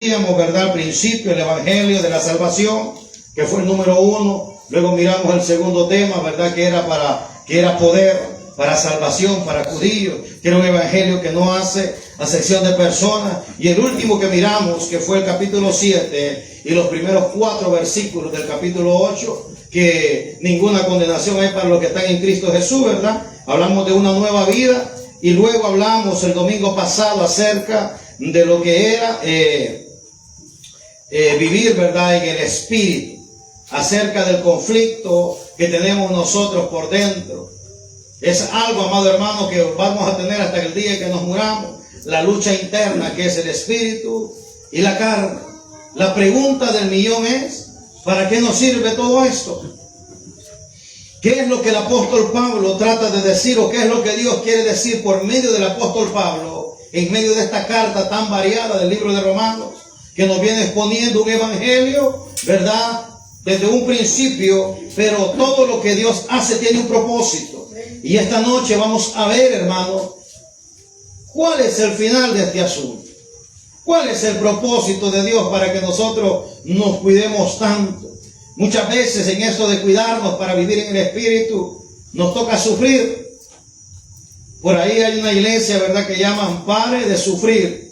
¿verdad? Al principio el Evangelio de la Salvación, que fue el número 1. Luego miramos el segundo tema, ¿verdad? Que era poder para salvación, para judíos, que era un evangelio que no hace acepción de personas. Y el último que miramos, que fue el capítulo 7 y los primeros 4 versículos del capítulo 8, que ninguna condenación hay para los que están en Cristo Jesús, ¿verdad? Hablamos de una nueva vida. Y luego hablamos el domingo pasado acerca de lo que era vivir, ¿verdad?, en el Espíritu, acerca del conflicto que tenemos nosotros por dentro. Es algo, amado hermano, que vamos a tener hasta el día que nos muramos, la lucha interna que es el Espíritu y la carne. La pregunta del millón es, ¿para qué nos sirve todo esto? ¿Qué es lo que el apóstol Pablo trata de decir, o qué es lo que Dios quiere decir por medio del apóstol Pablo en medio de esta carta tan variada del libro de Romanos, que nos viene exponiendo un evangelio, ¿verdad?, desde un principio, pero todo lo que Dios hace tiene un propósito. Y esta noche vamos a ver, hermano, cuál es el final de este asunto. ¿Cuál es el propósito de Dios para que nosotros nos cuidemos tanto? Muchas veces en esto de cuidarnos para vivir en el Espíritu, nos toca sufrir. Por ahí hay una iglesia, ¿verdad?, que llaman pare de sufrir.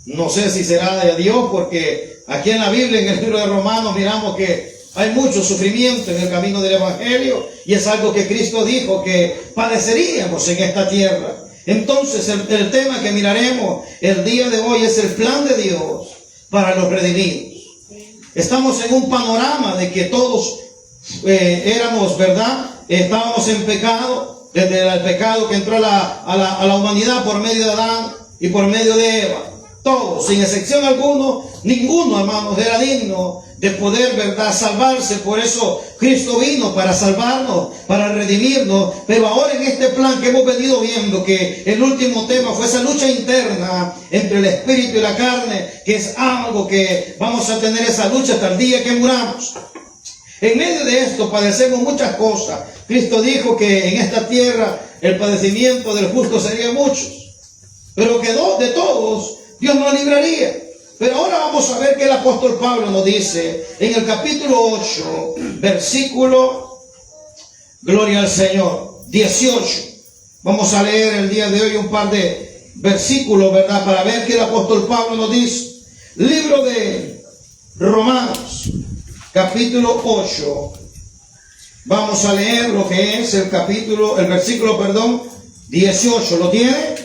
No sé si será de Dios, porque aquí en la Biblia, en el libro de Romanos, miramos que hay mucho sufrimiento en el camino del Evangelio, y es algo que Cristo dijo que padeceríamos en esta tierra. Entonces el tema que miraremos el día de hoy es el plan de Dios para los redimidos. Estamos en un panorama de que todos éramos, ¿verdad?, estábamos en pecado, desde el pecado que entró a la humanidad por medio de Adán y por medio de Eva. Todos, sin excepción alguno, ninguno, hermanos, era digno de poder, ¿verdad?, salvarse. Por eso Cristo vino para salvarnos, para redimirnos. Pero ahora en este plan que hemos venido viendo, que el último tema fue esa lucha interna entre el espíritu y la carne, que es algo que vamos a tener esa lucha hasta el día que muramos. En medio de esto padecemos muchas cosas. Cristo dijo que en esta tierra el padecimiento del justo sería muchos, pero que de todos Dios nos libraría. Pero ahora vamos a ver que el apóstol Pablo nos dice en el capítulo 8, versículo, gloria al Señor, 18. Vamos a leer el día de hoy un par de versículos, ¿verdad?, para ver que el apóstol Pablo nos dice. Libro de Romanos, capítulo 8. Vamos a leer lo que es el versículo 18. ¿Lo tiene?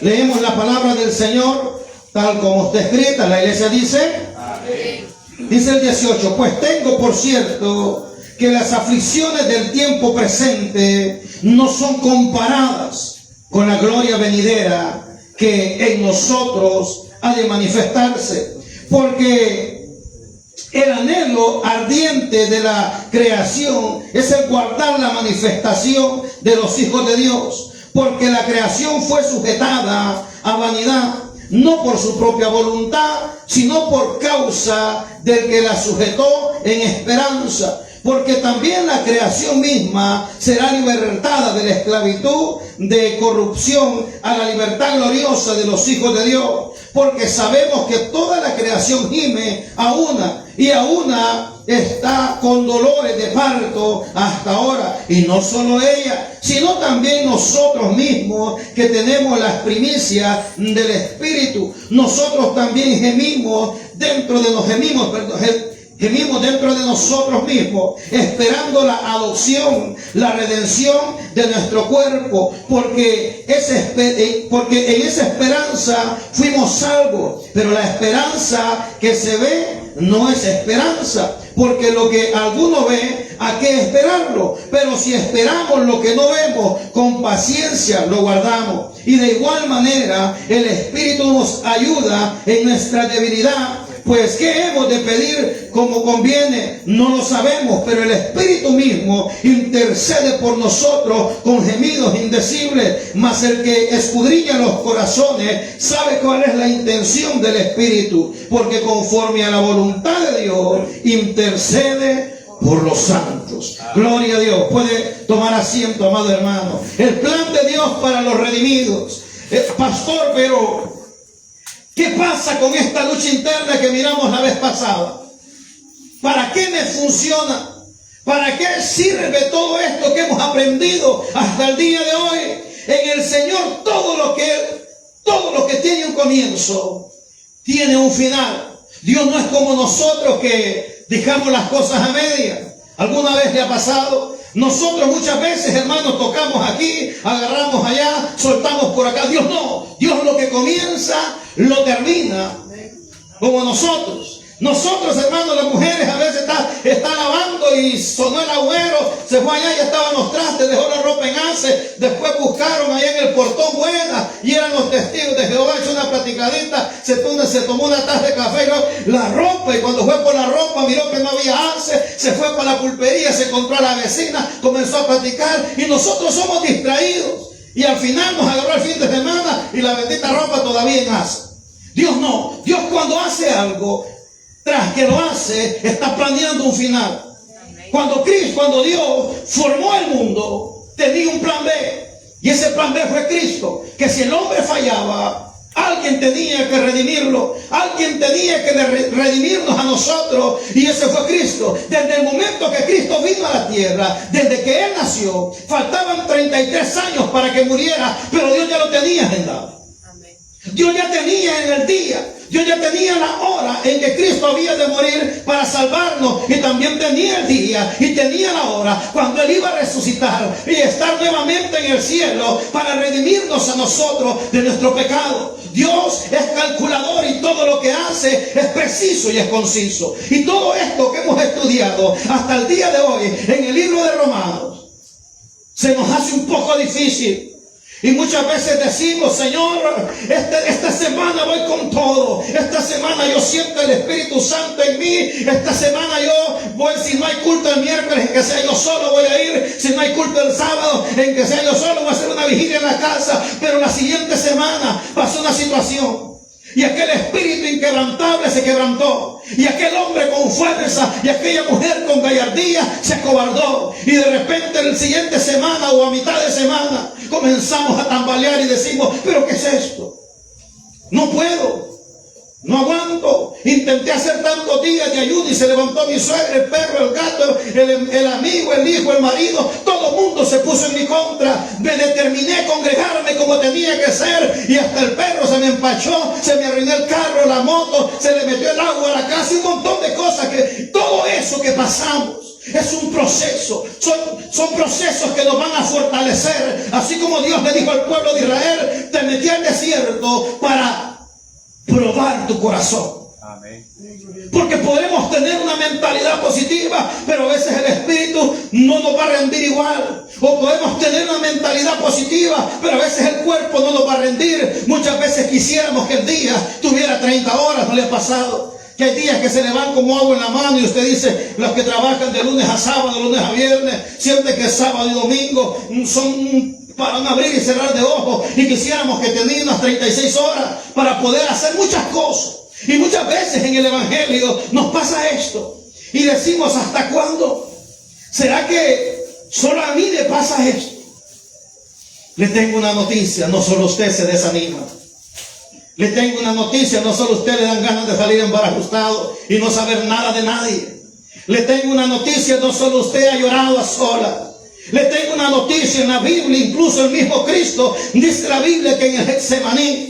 Leemos la palabra del Señor tal como está escrita. La iglesia dice, amén. Dice el 18, pues tengo por cierto que las aflicciones del tiempo presente no son comparadas con la gloria venidera que en nosotros ha de manifestarse. Porque el anhelo ardiente de la creación es el guardar la manifestación de los hijos de Dios. Porque la creación fue sujetada a vanidad, no por su propia voluntad, sino por causa del que la sujetó en esperanza. Porque también la creación misma será libertada de la esclavitud de corrupción a la libertad gloriosa de los hijos de Dios. Porque sabemos que toda la creación gime a una, y a una está con dolores de parto hasta ahora. Y no solo ella, sino también nosotros mismos, que tenemos las primicias del Espíritu. Nosotros también gemimos dentro de nosotros mismos, esperando la adopción, la redención de nuestro cuerpo, porque en esa esperanza fuimos salvos. Pero la esperanza que se ve no es esperanza, porque lo que alguno ve, ¿a qué esperarlo? Pero si esperamos lo que no vemos, con paciencia lo guardamos. Y de igual manera el Espíritu nos ayuda en nuestra debilidad. Pues ¿qué hemos de pedir como conviene? No lo sabemos, pero el Espíritu mismo intercede por nosotros con gemidos indecibles. Mas el que escudriña los corazones sabe cuál es la intención del Espíritu, porque conforme a la voluntad de Dios intercede por los santos. Gloria a Dios. Puede tomar asiento, amado hermano. El plan de Dios para los redimidos. Pastor, pero ¿Qué pasa con esta lucha interna que miramos la vez pasada? ¿Para qué me funciona? ¿Para qué sirve todo esto que hemos aprendido hasta el día de hoy? En el Señor todo lo que tiene un comienzo tiene un final. Dios no es como nosotros que dejamos las cosas a medias. ¿Alguna vez le ha pasado? Nosotros muchas veces, hermanos, tocamos aquí, agarramos allá, soltamos por acá. Dios no. Dios lo que comienza, lo termina. Como nosotros. Nosotros, hermanos, las mujeres a veces está lavando y sonó el agüero, se fue allá y estaban los trastes, dejó la ropa en ace, después buscaron allá en el portón buena y eran los testigos de Jehová, hizo una platicadita, se tomó una taza de café, la ropa, y cuando fue por la ropa miró que no había ace, se fue para la pulpería, se encontró a la vecina, comenzó a platicar y nosotros somos distraídos y al final nos agarró el fin de semana y la bendita ropa todavía en ace. Dios no, Dios cuando hace algo, tras que lo hace, está planeando un final. Cuando Dios formó el mundo, tenía un plan B. Y ese plan B fue Cristo. Que si el hombre fallaba, alguien tenía que redimirlo. Alguien tenía que redimirnos a nosotros. Y ese fue Cristo. Desde el momento que Cristo vino a la tierra, desde que Él nació, faltaban 33 años para que muriera. Pero Dios ya lo tenía agendado. Dios ya tenía en el día, Dios ya tenía la hora en que Cristo había de morir para salvarnos, y también tenía el día y tenía la hora cuando Él iba a resucitar y estar nuevamente en el cielo para redimirnos a nosotros de nuestro pecado. Dios es calculador y todo lo que hace es preciso y es conciso. Y todo esto que hemos estudiado hasta el día de hoy en el libro de Romanos se nos hace un poco difícil. Y muchas veces decimos, Señor, esta semana voy con todo. Esta semana yo siento el Espíritu Santo en mí. Esta semana yo voy, si no hay culto el miércoles, en que sea yo solo voy a ir. Si no hay culto el sábado, en que sea yo solo voy a hacer una vigilia en la casa. Pero la siguiente semana pasó una situación. Y aquel espíritu inquebrantable se quebrantó. Y aquel hombre con fuerza y aquella mujer con gallardía se acobardó. Y de repente la siguiente semana o a mitad de semana comenzamos a tambalear y decimos, ¿pero qué es esto? No puedo. No aguanto. Intenté hacer tantos días de ayuno y se levantó mi suegra, el perro, el gato, el amigo, el hijo, el marido. Todo el mundo se puso en mi contra. Me determiné a congregarme como tenía que ser. Y hasta el perro se me empachó, se me arruinó el carro, la moto, se le metió el agua a la casa y un montón de cosas. Todo eso que pasamos es un proceso. Son procesos que nos van a fortalecer. Así como Dios le dijo al pueblo de Israel, te metí al desierto para probar tu corazón. Amén. Porque podemos tener una mentalidad positiva, pero a veces el espíritu no nos va a rendir igual. O podemos tener una mentalidad positiva, pero a veces el cuerpo no nos va a rendir. Muchas veces quisiéramos que el día tuviera 30 horas, ¿no le ha pasado? Que hay días que se le van como agua en la mano y usted dice, los que trabajan de lunes a sábado, lunes a viernes, siente que sábado y domingo son para un abrir y cerrar de ojos, y quisiéramos que tenía unas 36 horas para poder hacer muchas cosas. Y muchas veces en el Evangelio nos pasa esto y decimos, ¿hasta cuándo? ¿Será que solo a mí le pasa esto? Le tengo una noticia, no solo usted se desanima. Le tengo una noticia, no solo usted le dan ganas de salir embarajustado y no saber nada de nadie. Le tengo una noticia, no solo usted ha llorado a solas. Le tengo una noticia en la Biblia, incluso el mismo Cristo dice la Biblia que en el Getsemaní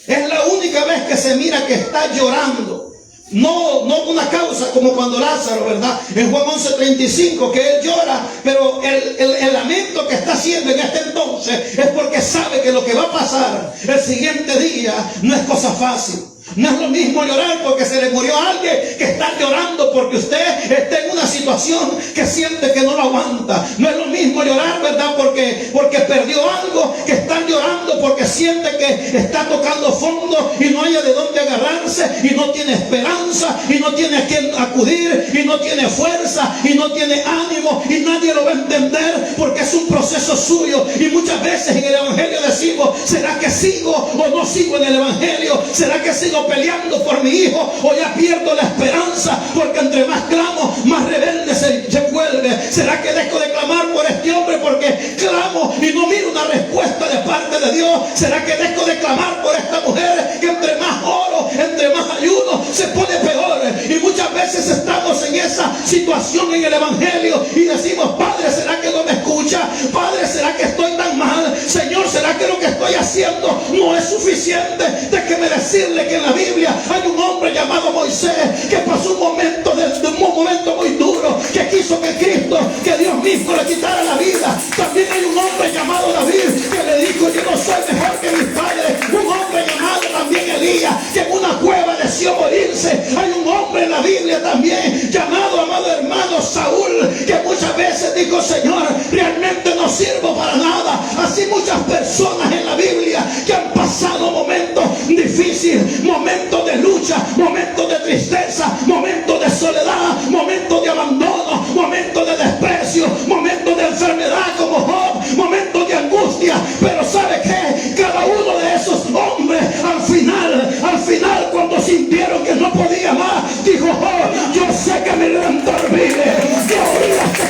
es la única vez que se mira que está llorando. No una causa como cuando Lázaro, ¿verdad? En Juan 11:35 que él llora, pero el lamento que está haciendo en este entonces es porque sabe que lo que va a pasar el siguiente día no es cosa fácil. No es lo mismo llorar porque se le murió a alguien que estar llorando porque usted está en una situación que siente que no lo aguanta. No es lo mismo llorar, ¿verdad? Porque perdió algo, que estar llorando porque siente que está tocando fondo y no haya de dónde agarrarse y no tiene esperanza y no tiene a quién acudir y no tiene fuerza y no tiene ánimo y nadie lo va a entender porque es un proceso suyo. Y muchas veces en el Evangelio decimos, ¿será que sigo o no sigo en el Evangelio? ¿Será que sigo peleando por mi hijo o ya pierdo la esperanza? Porque entre más clamo, más rebelde se vuelve. ¿Será que dejo de clamar por este hombre porque clamo y no miro una respuesta de parte de Dios? ¿Será que dejo de clamar por esta mujer que entre más convicción en el evangelio y decimos: Padre, ¿será que no me escucha? Padre, ¿será que estoy tan mal? Señor, ¿será que lo que estoy haciendo no es suficiente? Déjeme decirle que en la Biblia hay un hombre llamado Moisés que pasó un momento muy duro, que quiso que Cristo, que Dios mismo le quitara la vida. También hay un hombre llamado David que le dijo: yo no soy mejor que mis padres. Un hombre llamado también Elías, que en una cueva deseó morirse. Hay un hombre en la Biblia también llamado, amado hermano, Saúl, que muchas veces dijo: Señor, realmente no sirvo para nada. Así muchas personas en la Biblia que han pasado momentos difíciles, momentos de lucha, momentos de tristeza, momentos de soledad, momentos de abandono, momentos de desprecio, momentos de enfermedad como Job, momentos de angustia. Pero ¿sabe qué? Cada uno de esos hombres al final cuando sintieron que no podía más, dijo: oh, yo sé que mi Redentor vive. De oídas te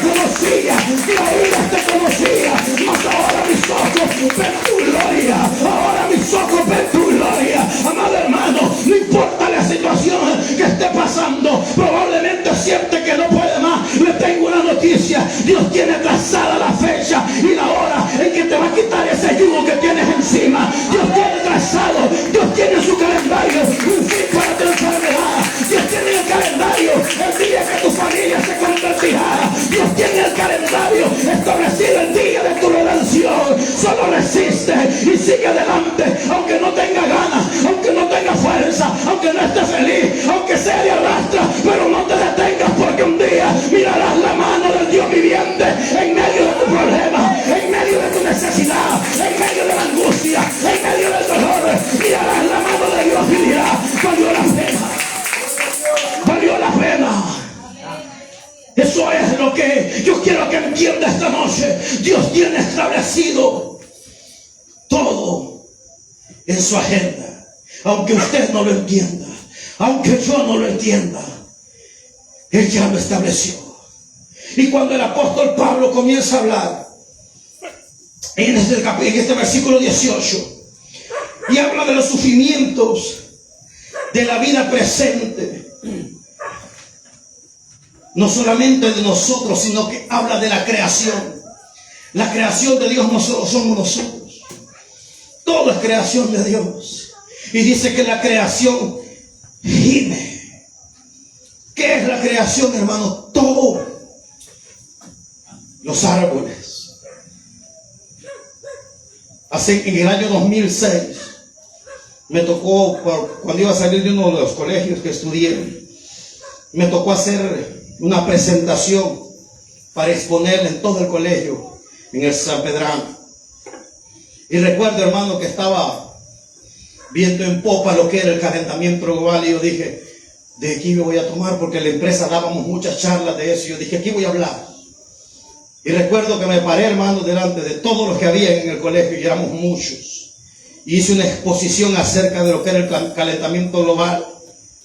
conocía, mas ahora mis ojos ven tu gloria, ahora mis ojos ven tu gloria. Amado hermano, no importa la situación que esté pasando, probablemente siente que no puede más. Le tengo una noticia: Dios tiene trazada la fecha y la hora en que te va a quitar ese yugo que tienes encima. Dios tiene trazado, Dios tiene en su calendario un fin para tu enfermedad. Dios tiene en el calendario el día que tu familia se convertirá. Dios tiene el calendario establecido el día de tu redención. Solo resiste y sigue adelante, aunque no tenga ganas, aunque no tenga fuerza, aunque no esté feliz, aunque sea de arrastra, pero no te detengas, porque un día mirarás la mano del Dios viviente en medio de tu problema, en medio de tu necesidad, en medio de la angustia, en medio del dolor. Mirarás la mano de Dios y dirás: valió la pena, valió la pena. Eso es lo que yo quiero que entienda esta noche. Dios tiene establecido todo en su agenda, aunque usted no lo entienda, aunque yo no lo entienda. Él ya lo estableció. Y cuando el apóstol Pablo comienza a hablar en este versículo 18, y habla de los sufrimientos de la vida presente, no solamente de nosotros, sino que habla de la creación. La creación de Dios no solo somos nosotros, todo es creación de Dios. Y dice que la creación gime. ¿Qué es la creación, hermano? Todo. Los árboles. En el año 2006 me tocó, cuando iba a salir de uno de los colegios que estudié, me tocó hacer una presentación para exponerla en todo el colegio, en el San Pedrano. Y recuerdo, hermano, que estaba viendo en popa lo que era el calentamiento global, y yo dije: de aquí me voy a tomar, porque en la empresa dábamos muchas charlas de eso. Yo dije: aquí voy a hablar. Y recuerdo que me paré, hermano, delante de todos los que había en el colegio, y éramos muchos, y hice una exposición acerca de lo que era el calentamiento global.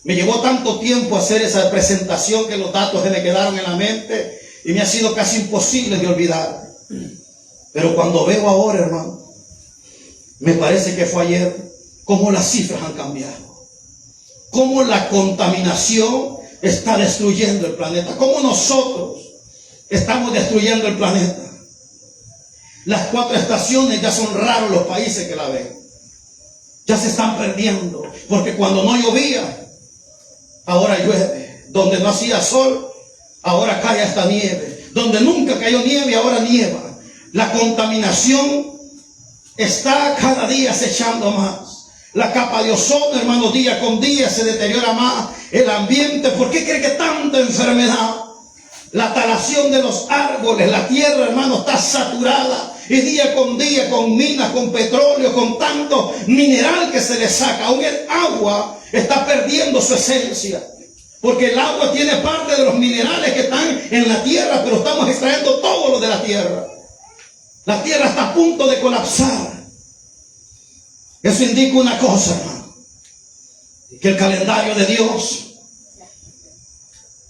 Me llevó tanto tiempo hacer esa presentación que los datos se me quedaron en la mente y me ha sido casi imposible de olvidar. Pero cuando veo ahora, hermano, me parece que fue ayer, cómo las cifras han cambiado, cómo la contaminación está destruyendo el planeta, cómo nosotros estamos destruyendo el planeta. Las 4 estaciones ya son raros los países que la ven, ya se están perdiendo, porque cuando no llovía, ahora llueve. Donde no hacía sol, ahora cae hasta nieve. Donde nunca cayó nieve, ahora nieva. La contaminación está cada día acechando más. La capa de ozono, hermano, día con día se deteriora más. El ambiente, ¿por qué cree que tanta enfermedad? La talación de los árboles, la tierra, hermano, está saturada. Y día con día, con minas, con petróleo, con tanto mineral que se le saca. Aún el agua está perdiendo su esencia, porque el agua tiene parte de los minerales que están en la tierra, pero estamos extrayendo todo lo de la tierra. La tierra está a punto de colapsar. Eso indica una cosa, hermano, que el calendario de Dios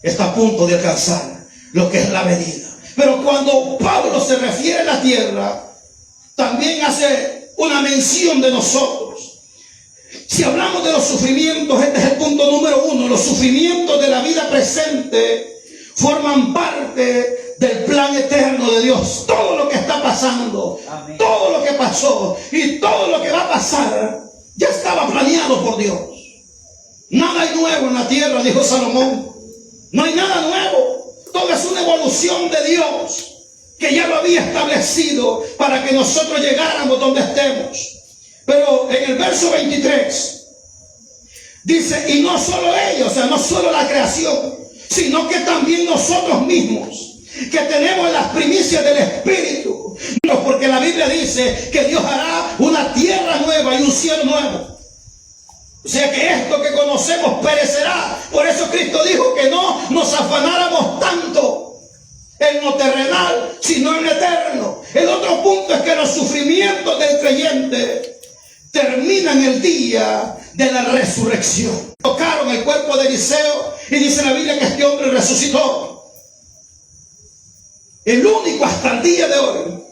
está a punto de alcanzar lo que es la medida. Pero cuando Pablo se refiere a la tierra, también hace una mención de nosotros. Si hablamos de los sufrimientos, este es el punto número 1, los sufrimientos de la vida presente forman parte del plan eterno de Dios. Todo lo que está pasando, amén, todo lo que pasó y todo lo que va a pasar, ya estaba planeado por Dios. Nada hay nuevo en la tierra, dijo Salomón. No hay nada nuevo. Todo es una evolución de Dios que ya lo había establecido para que nosotros llegáramos donde estemos. Pero en el verso 23 dice, y no solo ellos, o sea, no solo la creación, sino que también nosotros mismos, que tenemos las primicias del Espíritu. No, porque la Biblia dice que Dios hará una tierra nueva y un cielo nuevo. O sea que esto que conocemos perecerá. Por eso Cristo dijo que no nos afanáramos tanto en lo terrenal, sino en lo eterno. El otro punto es que los sufrimientos del creyente terminan el día de la resurrección. Tocaron el cuerpo de Eliseo y dice la Biblia que este hombre resucitó. El único hasta el día de hoy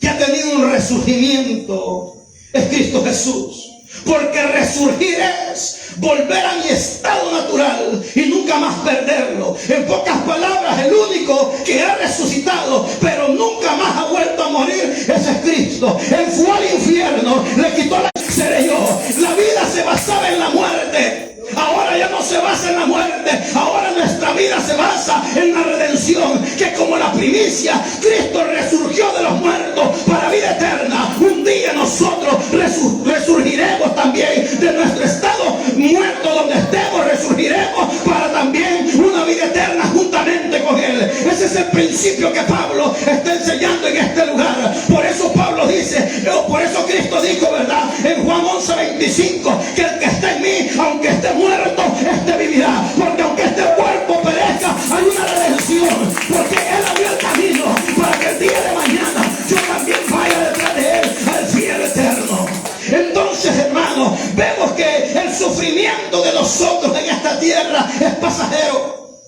que ha tenido un resurgimiento es Cristo Jesús. Porque resurgir es volver a mi estado natural y nunca más perderlo. En pocas palabras, el único que ha resucitado pero nunca más ha vuelto a morir, ese es Cristo. Él fue al infierno, le quitó la seré yo. La vida se basaba en la muerte. Ahora ya no se basa en la muerte. Ahora nuestra vida se basa en la redención, que como la primicia, Cristo resurgió de los muertos para vida eterna. Un día nosotros resurgiremos también de nuestro estado muerto donde estemos. Resurgiremos para también una vida eterna juntamente con Él. Ese es el principio que Pablo está enseñando en este lugar. Por eso Pablo dice, por eso Cristo dijo, ¿verdad? En Juan 11:25, que el que está en mí, aunque esté muerto, este vivirá. Porque aunque este cuerpo perezca, hay una redención. Porque Él abrió el camino para que el día de mañana yo también vaya detrás de Él al cielo eterno. Entonces, hermanos, vemos que el sufrimiento de nosotros en esta tierra es pasajero.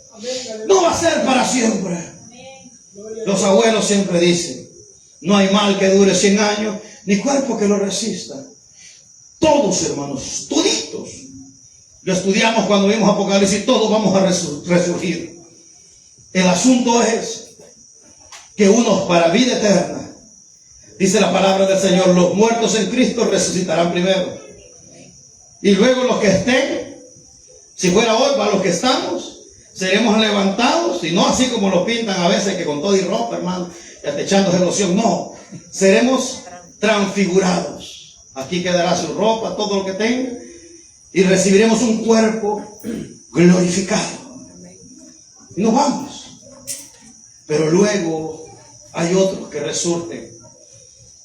No va a ser para siempre. Los abuelos siempre dicen, no hay mal que dure 100 años, ni cuerpo que lo resista. Todos, hermanos, toditos. Lo estudiamos cuando vimos Apocalipsis, todos vamos a resurgir. El asunto es que unos para vida eterna, dice la palabra del Señor, los muertos en Cristo resucitarán primero. Y luego los que estén, si fuera hoy, para los que estamos, seremos levantados, y no así como lo pintan a veces, que con todo y ropa, hermano, y hasta echándose loción. No, seremos transfigurados. Aquí quedará su ropa, todo lo que tenga, y recibiremos un cuerpo glorificado. Y nos vamos. Pero luego hay otros que resurgen,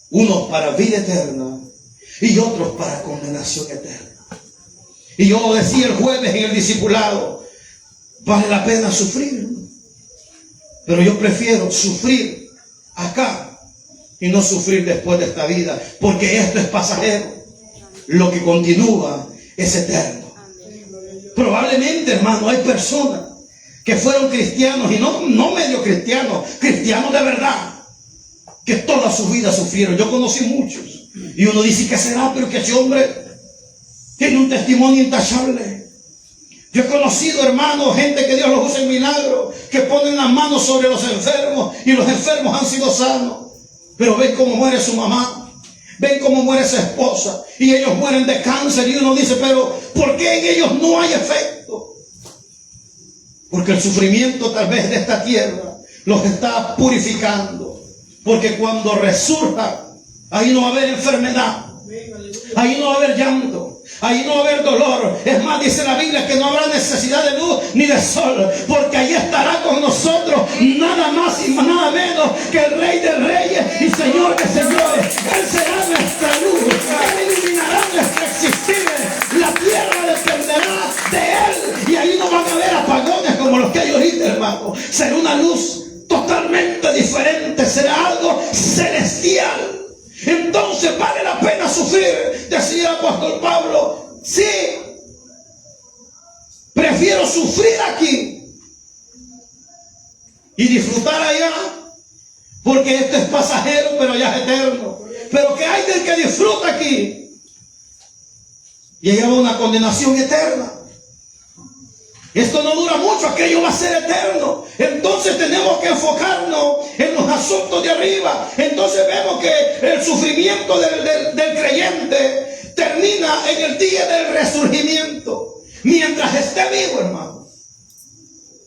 unos para vida eterna y otros para condenación eterna. Y yo lo decía el jueves en el discipulado, vale la pena sufrir, ¿no? Pero yo prefiero sufrir acá y no sufrir después de esta vida, porque esto es pasajero. Lo que continúa es eterno. Probablemente, hermano, hay personas que fueron cristianos y no medio cristianos, cristianos de verdad, que toda su vida sufrieron. Yo conocí muchos y uno dice, ¿qué será? Pero que ese hombre tiene un testimonio intachable. Yo he conocido, hermanos, gente que Dios los usa en milagros, que ponen las manos sobre los enfermos y los enfermos han sido sanos. Pero ven cómo muere su mamá, ven cómo muere su esposa y ellos mueren de cáncer, y uno dice, pero ¿por qué en ellos no hay efecto? Porque el sufrimiento tal vez de esta tierra los está purificando. Porque cuando resurja, ahí no va a haber enfermedad, ahí no va a haber llanto, ahí no va a haber dolor. Es más, dice la Biblia que no habrá necesidad de luz ni de sol, porque ahí estará con nosotros nada más y nada menos que el Rey de Reyes y Señor de Señores. Él será nuestra luz, Él iluminará nuestro existir. La tierra dependerá de Él y ahí no van a haber apagones como los que hay ahorita, hermano. Será una luz totalmente diferente, será algo celestial. Entonces vale la pena sufrir, decía el apóstol Pablo. Sí, prefiero sufrir aquí y disfrutar allá, porque esto es pasajero, pero allá es eterno. Pero que hay del que disfruta aquí, llega a una condenación eterna. Esto no dura mucho, aquello va a ser eterno. Entonces tenemos que enfocarnos en los asuntos de arriba. Entonces vemos que el sufrimiento del creyente termina en el día del resurgimiento. Mientras esté vivo, hermano,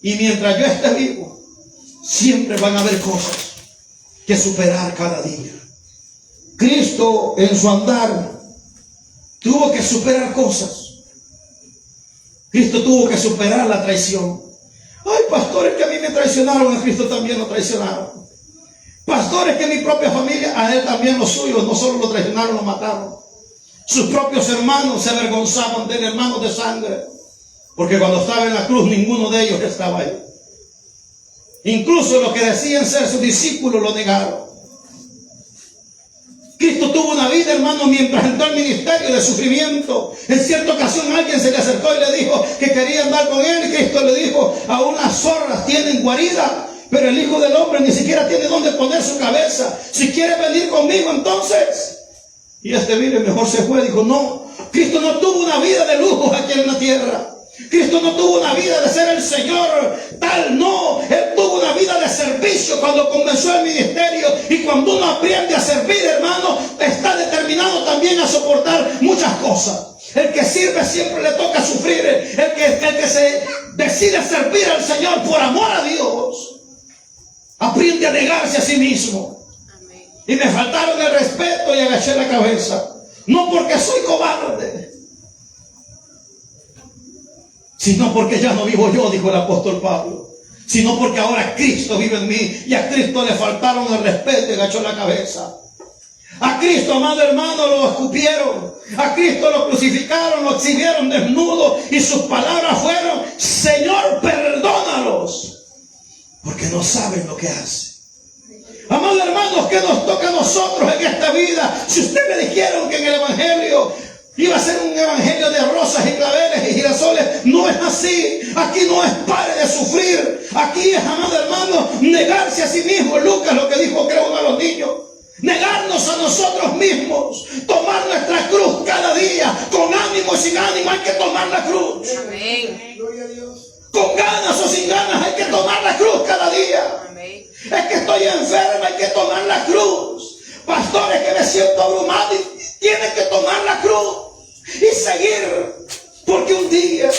y mientras yo esté vivo, siempre van a haber cosas que superar cada día. Cristo en su andar tuvo que superar cosas. Cristo tuvo que superar la traición. Ay, pastores que a mí me traicionaron, a Cristo también lo traicionaron. Pastores que mi propia familia, a él también los suyos, no solo lo traicionaron, lo mataron. Sus propios hermanos se avergonzaban de él, hermanos de sangre, porque cuando estaba en la cruz ninguno de ellos estaba ahí. Incluso los que decían ser sus discípulos lo negaron. Cristo tuvo una vida, hermano, mientras entró al ministerio de sufrimiento. En cierta ocasión alguien se le acercó y le dijo que quería andar con él. Y Cristo le dijo: a unas zorras tienen guarida, pero el Hijo del Hombre ni siquiera tiene dónde poner su cabeza. Si quiere venir conmigo, entonces. Y mire, mejor se fue. Dijo: no, Cristo no tuvo una vida de lujo aquí en la tierra. Cristo no tuvo una vida de ser el Señor tal, no. Él tuvo una vida de servicio cuando comenzó el ministerio. Y cuando uno aprende a servir, hermano, está determinado también a soportar muchas cosas. El que sirve siempre le toca sufrir. El que se decide servir al Señor por amor a Dios, aprende a negarse a sí mismo. Amén. Y me faltaron el respeto y agaché la cabeza. No porque soy cobarde, sino porque ya no vivo yo, dijo el apóstol Pablo, sino porque ahora Cristo vive en mí. Y a Cristo le faltaron el respeto y agachó la cabeza. A Cristo, amado hermano, lo escupieron. A Cristo lo crucificaron, lo exhibieron desnudo. Y sus palabras fueron: Señor, perdónalos, porque no saben lo que hacen. Amados hermanos, ¿qué nos toca a nosotros en esta vida? Si ustedes me dijeron que en el Evangelio iba a ser un evangelio de rosas y claveles y girasoles, no es así. Aquí no es pare de sufrir. Aquí es, amado hermano, negarse a sí mismo. Lucas lo que dijo, creo, uno de los niños: negarnos a nosotros mismos, tomar nuestra cruz cada día, con ánimo y sin ánimo hay que tomar la cruz. Amén. Gloria a Dios. Con ganas o sin ganas hay que tomar la cruz cada día. Amén. Es que estoy enferma, hay que tomar la cruz. Pastores, que me siento abrumado, y tienen que tomar la cruz y seguir, porque un día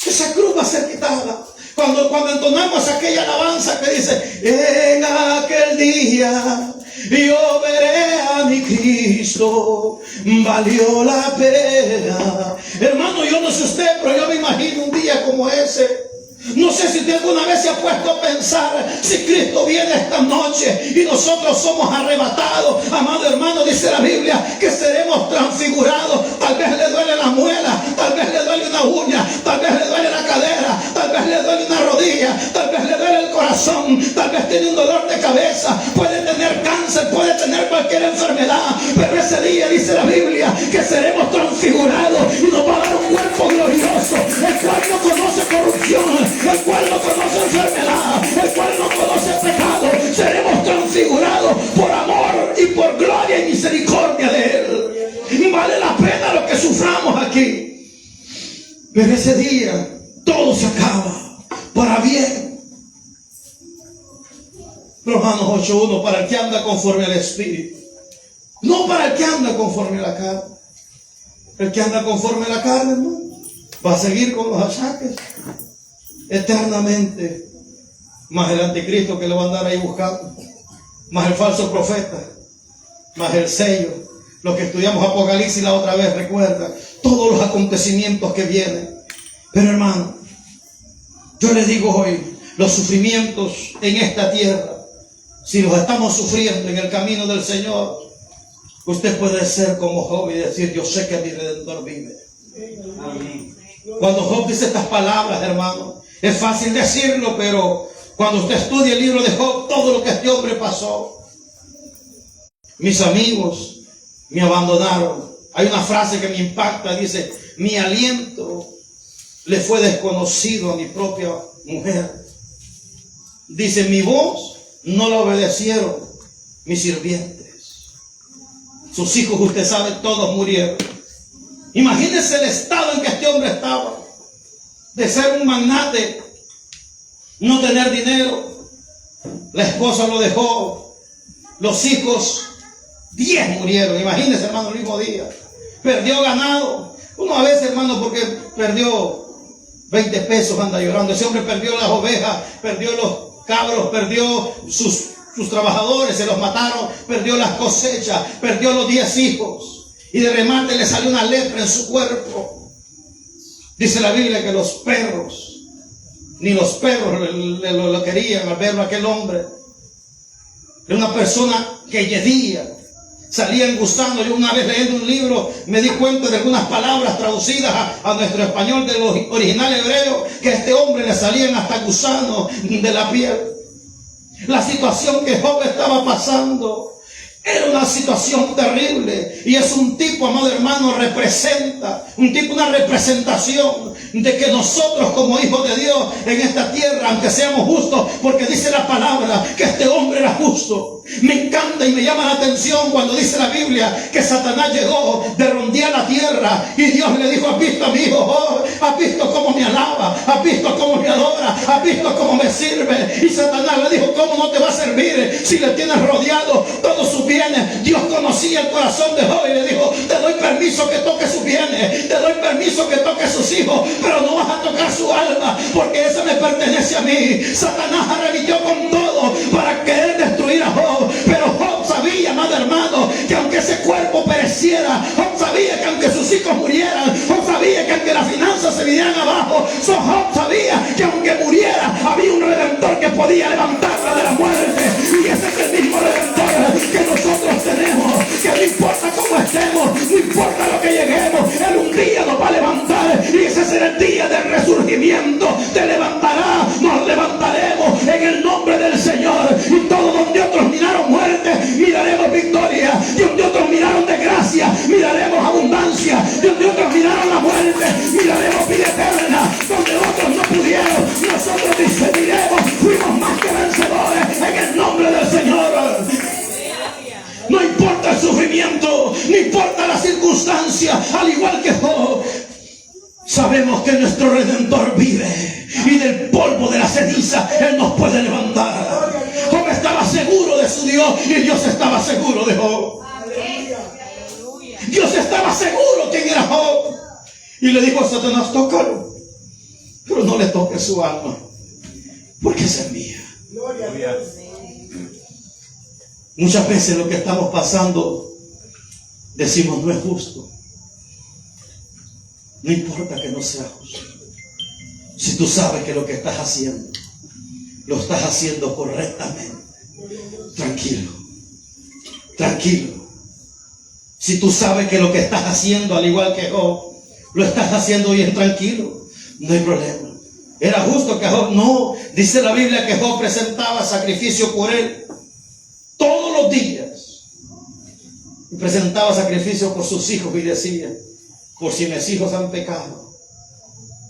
esa cruz va a ser quitada. Cuando entonamos aquella alabanza que dice: en aquel día yo veré a mi Cristo, valió la pena. Hermano, yo no sé usted, pero yo me imagino un día como ese. No sé si usted alguna vez se ha puesto a pensar, si Cristo viene esta noche y nosotros somos arrebatados, amado hermano, dice la Biblia que seremos transfigurados. Tal vez le duele la muela, tal vez le duele una uña, tal vez le duele la cadera, tal vez le duele una rodilla, tal vez le duele el corazón, tal vez tiene un dolor de cabeza, puede tener cáncer, puede tener cualquier enfermedad, pero ese día dice la Biblia que seremos transfigurados y nos va a dar un cuerpo glorioso, el cual no conoce corrupción, el cual no conoce enfermedad, el cual no conoce pecado. Seremos transfigurados por amor y por gloria y misericordia de Él. Y vale la pena lo que suframos aquí. Pero ese día todo se acaba para bien. Romanos 8:1: para el que anda conforme al Espíritu, no para el que anda conforme a la carne. El que anda conforme a la carne, ¿no?, va a seguir con los achaques eternamente, más el anticristo que le va a andar ahí buscando, más el falso profeta, más el sello. Lo que estudiamos Apocalipsis la otra vez, recuerda todos los acontecimientos que vienen. Pero hermano, yo le digo hoy, los sufrimientos en esta tierra, si los estamos sufriendo en el camino del Señor, usted puede ser como Job y decir: yo sé que mi Redentor vive. Amén. Cuando Job dice estas palabras, hermano, es fácil decirlo, pero cuando usted estudia el libro de Job, todo lo que este hombre pasó. Mis amigos me abandonaron. Hay una frase que me impacta, dice: mi aliento le fue desconocido a mi propia mujer. Dice: mi voz no la obedecieron mis sirvientes. Sus hijos, usted sabe, todos murieron. Imagínense el estado en que este hombre estaba. de ser un magnate, no tener dinero. La esposa lo dejó, los hijos, 10 murieron. Imagínense, hermano, el mismo día. Perdió ganado. Uno a veces, hermano, porque perdió 20 pesos, anda llorando. Ese hombre perdió las ovejas, perdió los cabros, perdió sus trabajadores, se los mataron, perdió las cosechas, perdió los 10 hijos. Y de remate le salió una lepra en su cuerpo. Dice la Biblia que los perros, ni los perros lo querían al verlo a aquel hombre. Era una persona que yedía, salían gustando. Yo una vez leyendo un libro me di cuenta de algunas palabras traducidas a nuestro español del original hebreo, que a este hombre le salían hasta gusanos de la piel. La situación que Job estaba pasando era una situación terrible, y es un tipo, amado hermano, una representación de que nosotros como hijos de Dios en esta tierra, aunque seamos justos, porque dice la palabra que este hombre era justo. Me encanta y me llama la atención cuando dice la Biblia que Satanás llegó de rondear la tierra y Dios le dijo: ¿has visto a mi hijo Job? ¿Has visto cómo me alaba? ¿Has visto cómo me adora? ¿Has visto cómo me sirve? Y Satanás le dijo: ¿cómo no te va a servir si le tienes rodeado todos sus bienes? Dios conocía el corazón de Job y le dijo: te doy permiso que toque sus bienes, te doy permiso que toque sus hijos, pero no vas a tocar su alma, porque esa me pertenece a mí. Satanás arremetió con todo para querer destruir a Job. Pero Job sabía, amado hermano, que aunque ese cuerpo pereciera, Job sabía que aunque sus hijos murieran, Job sabía que aunque las finanzas se vinieran abajo, Job sabía que aunque muriera, había un redentor que podía levantarla de la muerte. Y ese es el mismo redentor que nosotros tenemos, que no importa cómo estemos, no importa lo que lleguemos, Él un día nos va a levantar, y ese será el día del resurgimiento. Te levantará, nos levantaremos en el nombre del Señor, y todo donde otros miraron muerte, miraremos victoria. Donde otros miraron desgracia, miraremos abundancia. Donde otros miraron la muerte, miraremos vida eterna. Donde otros no pudieron, nosotros discerniremos. Fuimos más que vencedores en el nombre del Señor. No importa el sufrimiento, no importa la circunstancia, al igual que Job, sabemos que nuestro Redentor vive, y del polvo de la ceniza Él nos puede levantar. Job estaba seguro de su Dios, y Dios estaba seguro de Job. Dios estaba seguro quién era Job, y le dijo a Satanás: tócalo, pero no le toques su alma, porque esa es mía. Muchas veces lo que estamos pasando decimos: no es justo. No importa que no sea justo, si tú sabes que lo que estás haciendo lo estás haciendo correctamente. Tranquilo, tranquilo. Si tú sabes que lo que estás haciendo, al igual que Job, lo estás haciendo bien, tranquilo, no hay problema. ¿Era justo que Job? No. Dice la Biblia que Job presentaba sacrificio por él todos los días, y presentaba sacrificio por sus hijos, y decía: por si mis hijos han pecado,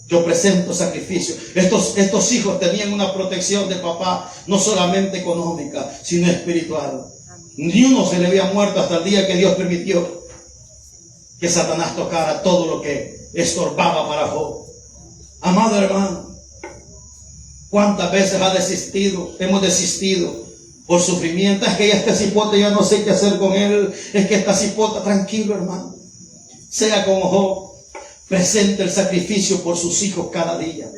yo presento sacrificio. Estos hijos tenían una protección de papá, no solamente económica, sino espiritual. Ni uno se le había muerto hasta el día que Dios permitió que Satanás tocara todo lo que estorbaba para Job. Amado hermano, ¿cuántas veces hemos desistido por sufrimiento? Es que ya este cipote, ya no sé qué hacer con él. Es que esta cipota, tranquilo hermano, sea como Job, presente el sacrificio por sus hijos cada día.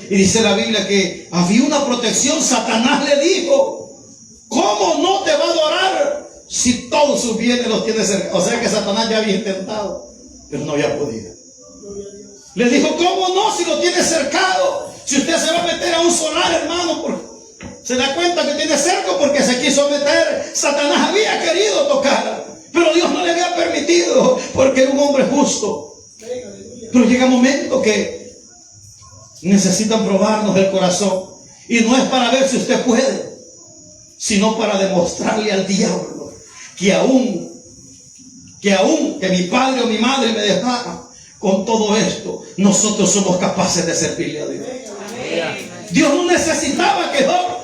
Y dice la Biblia que había una protección. Satanás le dijo: ¿cómo no te va a adorar si todos sus bienes los tiene cerca? O sea que Satanás ya había intentado, pero no había podido. Le dijo: ¿cómo no si lo tiene cercado? Si usted se va a meter a un solar, hermano, se da cuenta que tiene cerco porque se quiso meter. Satanás había querido tocar, pero Dios no le había permitido, porque era un hombre justo. Pero llega un momento que necesitan probarnos el corazón, y no es para ver si usted puede, sino para demostrarle al diablo que aún que mi padre o mi madre me dejaran, con todo esto nosotros somos capaces de servirle a Dios. Dios no necesitaba que Job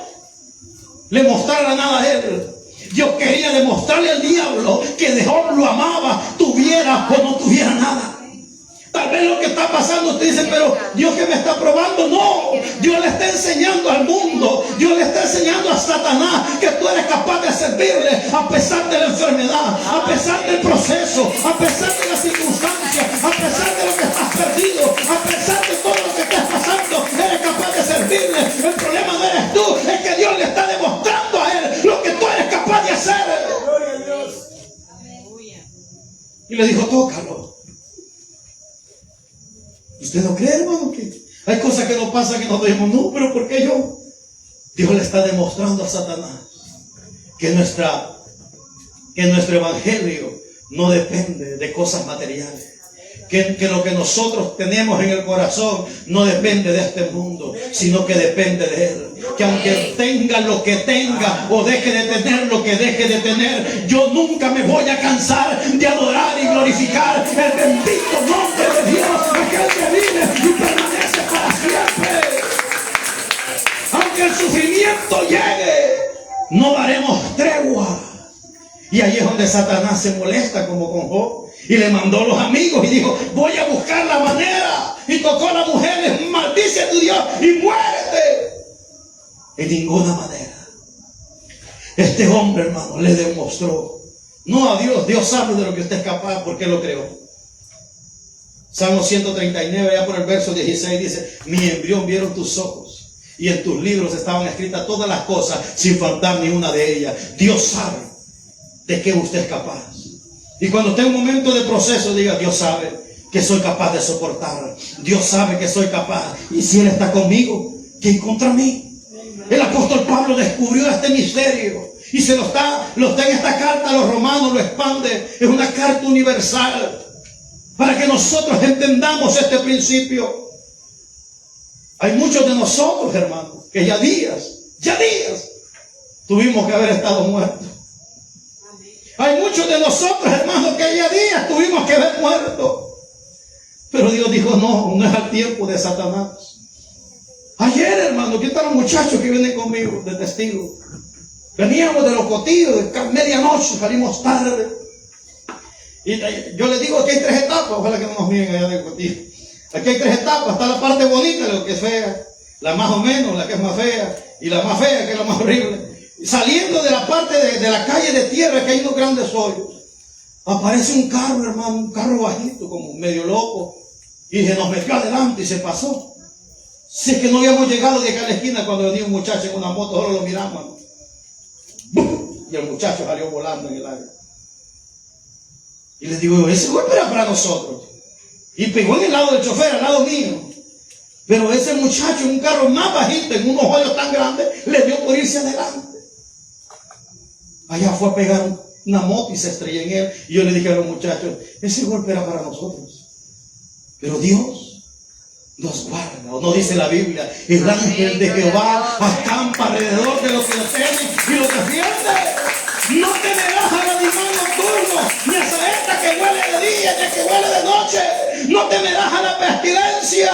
le mostrara nada a él. Dios quería demostrarle al diablo que de Job lo amaba, tuviera o no tuviera nada. Tal vez lo que está pasando, usted dice, pero Dios que me está probando. No, Dios le está enseñando al mundo, Dios le está enseñando a Satanás que tú eres capaz de servirle a pesar de la enfermedad, a pesar del proceso, a pesar de las circunstancias, a pesar de lo que estás perdido, a pesar de todo lo que estás pasando, eres capaz de servirle. El problema no eres tú, es que Dios le está demostrando a él lo que tú eres capaz de hacer. Y le dijo, tócalo. ¿Usted no cree, hermano, que hay cosas que nos pasan que nos decimos, no, pero ¿por qué yo? Dios le está demostrando a Satanás que nuestro evangelio no depende de cosas materiales. Que lo que nosotros tenemos en el corazón no depende de este mundo, sino que depende de Él. Que aunque tenga lo que tenga o deje de tener lo que deje de tener, yo nunca me voy a cansar de adorar y glorificar el bendito nombre de Dios, aquel que vive y permanece para siempre. Aunque el sufrimiento llegue, no daremos tregua. Y ahí es donde Satanás se molesta, como con Job. Y le mandó los amigos y dijo, voy a buscar la manera. Y tocó a la mujer, maldice a tu Dios y muérete. En ninguna manera. Este hombre, hermano, le demostró, no a Dios, Dios sabe de lo que usted es capaz porque lo creó. Salmo 139, ya por el verso 16 dice, mi embrión vieron tus ojos y en tus libros estaban escritas todas las cosas sin faltar ni una de ellas. Dios sabe de qué usted es capaz. Y cuando esté en un momento de proceso, diga, Dios sabe que soy capaz de soportar. Dios sabe que soy capaz. Y si Él está conmigo, ¿quién contra mí? El apóstol Pablo descubrió este misterio. Y se lo está en esta carta a los romanos, lo expande. Es una carta universal. Para que nosotros entendamos este principio. Hay muchos de nosotros, hermanos, que ya días, tuvimos que haber estado muertos. Hay muchos de nosotros, hermanos, que ya días tuvimos que haber muerto. Pero Dios dijo, no es al tiempo de Satanás. Ayer, hermano, aquí están los muchachos que vienen conmigo de testigo. Veníamos de los cotillos, de medianoche, salimos tarde. Y yo les digo, aquí hay 3 etapas, ojalá que no nos miren allá del cotillo. Aquí hay 3 etapas, está la parte bonita, lo que es fea, la más o menos, la que es más fea, y la más fea, que es la más horrible. Saliendo de la parte de la calle de tierra, que hay unos grandes hoyos, aparece un carro, hermano, un carro bajito, como medio loco, y se nos metió adelante y se pasó. Si es que no habíamos llegado de acá a la esquina cuando venía un muchacho en una moto, solo lo miramos. ¡Bum! Y el muchacho salió volando en el aire. Y les digo, ese golpe era para nosotros. Y pegó en el lado del chofer, al lado mío. Pero ese muchacho en un carro más bajito, en unos hoyos tan grandes, le dio por irse adelante. Allá fue a pegar una moto y se estrelló en él. Y yo le dije a los muchachos, ese golpe era para nosotros. Pero Dios nos guarda. ¿O no dice la Biblia? El ángel de Jehová acampa alrededor de los que lo temen y los defiende. No temerás al animal nocturno, ni a saeta que huele de día, ni a que huele de noche. No temerás a la pestilencia,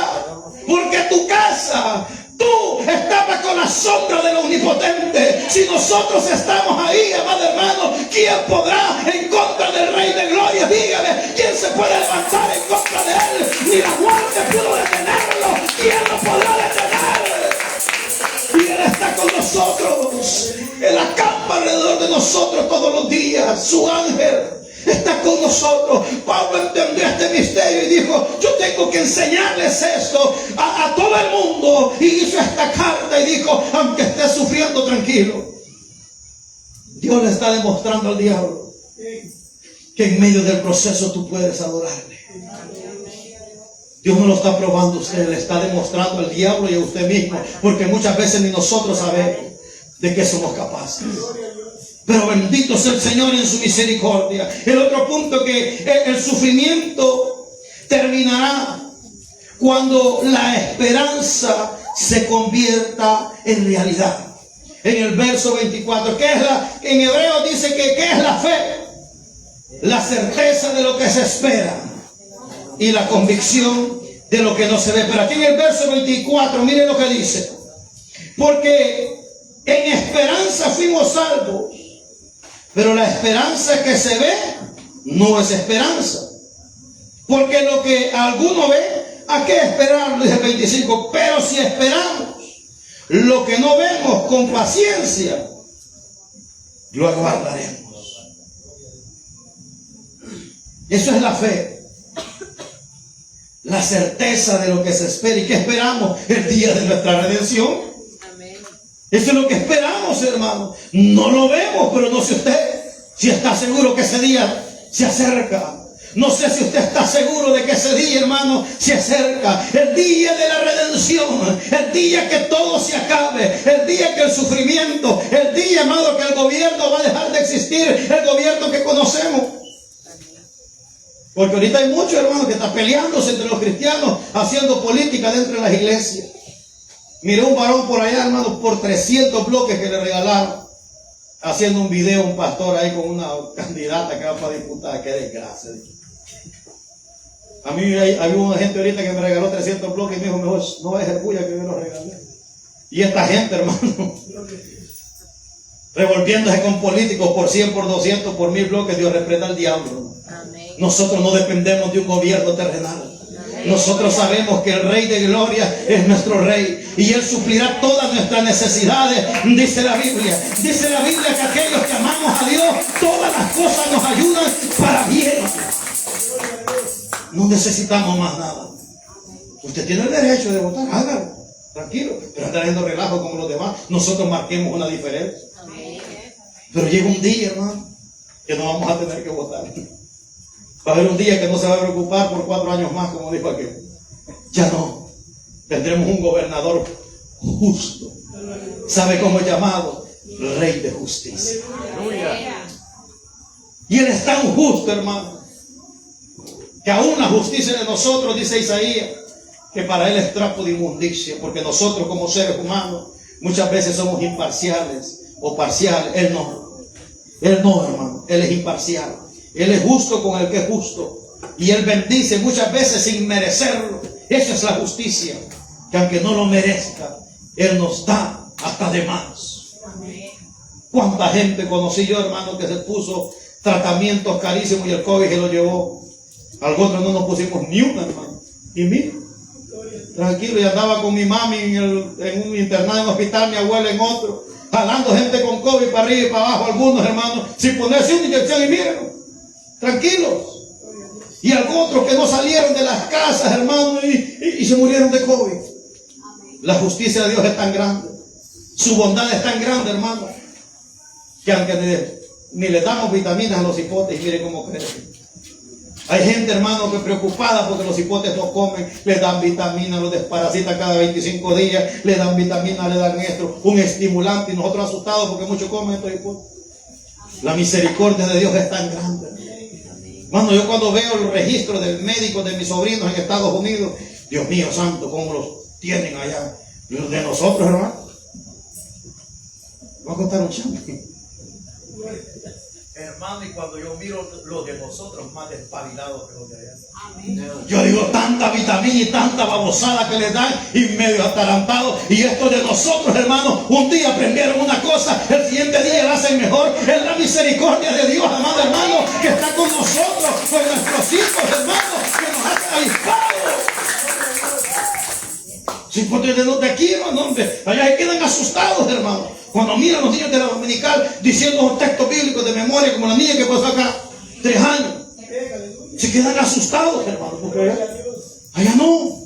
porque tu casa, tú estás bajo la sombra del Omnipotente. Si nosotros estamos ahí, amado hermano, ¿quién podrá en contra del Rey de Gloria? Dígame, ¿quién se puede levantar en contra de Él? Ni la muerte pudo detenerlo. ¿Quién lo podrá detener? Y Él está con nosotros. Él acampa alrededor de nosotros todos los días. Su ángel está con nosotros. Pablo entendió este misterio y dijo, yo tengo que enseñarles esto a todo el mundo. Y hizo esta carta y dijo, aunque estés sufriendo, tranquilo. Dios le está demostrando al diablo que en medio del proceso tú puedes adorarle. Dios no lo está probando a usted, le está demostrando al diablo y a usted mismo, porque muchas veces ni nosotros sabemos de qué somos capaces. Pero bendito sea el Señor en su misericordia. El otro punto, que el sufrimiento terminará cuando la esperanza se convierta en realidad. En el verso 24, en hebreo dice que ¿qué es la fe? La certeza de lo que se espera y la convicción de lo que no se ve. Pero aquí en el verso 24, miren lo que dice. Porque en esperanza fuimos salvos, pero la esperanza que se ve no es esperanza. Porque lo que alguno ve, ¿a qué esperar? Dice el 25. Pero si esperamos lo que no vemos con paciencia, lo aguardaremos. Eso es la fe. La certeza de lo que se espera. ¿Y qué esperamos? El día de nuestra redención. Amén. Eso es lo que esperamos, hermano. No lo vemos, pero no sé usted si está seguro que ese día se acerca. No sé si usted está seguro de que ese día, hermano, se acerca. El día de la redención. El día que todo se acabe. El día que el sufrimiento. El día, hermano, que el gobierno va a dejar de existir. El gobierno que conocemos. Porque ahorita hay muchos hermanos que están peleándose entre los cristianos, haciendo política dentro de las iglesias. Miré un varón por allá, hermano, por 300 bloques que le regalaron, haciendo un video, un pastor ahí con una candidata que va para diputada. Qué desgracia. A mí hay una gente ahorita que me regaló 300 bloques y me dijo, mejor no es el bulla que yo lo regalé. Y esta gente, hermano, revolviéndose con políticos por 100, por 200, por 1000 bloques. Dios reprenda al diablo. Amén. Nosotros no dependemos de un gobierno terrenal. Amén. Nosotros sabemos que el Rey de Gloria es nuestro Rey y Él suplirá todas nuestras necesidades. Dice la Biblia que aquellos que amamos a Dios, todas las cosas nos ayudan para bien. No necesitamos más nada. Usted tiene el derecho de votar, hágalo, tranquilo, pero está haciendo relajo como los demás. Nosotros marquemos una diferencia. Pero llega un día, hermano, que no vamos a tener que votar. Va a haber un día que no se va a preocupar por 4 años más, como dijo aquel. Ya no. Tendremos un gobernador justo. ¿Sabe cómo es llamado? Rey de justicia. Y Él es tan justo, hermano, que aún la justicia de nosotros, dice Isaías, que para Él es trapo de inmundicia, porque nosotros como seres humanos muchas veces somos imparciales o parciales. Él no, hermano, Él es imparcial. Él es justo con el que es justo, y Él bendice muchas veces sin merecerlo. Esa es la justicia, que aunque no lo merezca, Él nos da hasta de más. ¿Cuánta gente conocí yo, hermano, que se puso tratamientos carísimos y el COVID se lo llevó? Algunos no nos pusimos ni una, hermano. Y mira, tranquilo, y andaba con mi mami en un internado en un hospital, mi abuela en otro, jalando gente con COVID para arriba y para abajo, algunos hermanos, sin ponerse una inyección, y miren, tranquilos. Y algunos que no salieron de las casas, hermano, y se murieron de COVID. La justicia de Dios es tan grande, su bondad es tan grande, hermano, que aunque ni le damos vitaminas a los hipotes, mire cómo crecen. Hay gente, hermano, que preocupada porque los hipotes no comen, le dan vitaminas, los desparasitan cada 25 días, le dan vitaminas, le dan esto, un estimulante, y nosotros asustados porque muchos comen estos hipotes. La misericordia de Dios es tan grande. Hermano, yo cuando veo los registros del médico de mis sobrinos en Estados Unidos, Dios mío santo, cómo los tienen allá. Los de nosotros, hermano, va a costar un champion. Hermano, y cuando yo miro los de nosotros, más despabilados que los de allá. Amén. Yo digo, tanta vitamina y tanta babosada que les dan, y medio atarantados. Y estos de nosotros, hermano, un día aprendieron una cosa, el siguiente día la hacen mejor. Es la misericordia de Dios, amado hermano, que está con nosotros, con nuestros hijos, hermano, que nos hace avispados. Si porque de aquí, hermano, allá se quedan asustados, hermano. Cuando miran los niños de la dominical diciendo los textos bíblicos de memoria, como la niña que pasó acá 3 años, se quedan asustados, hermano, porque allá no.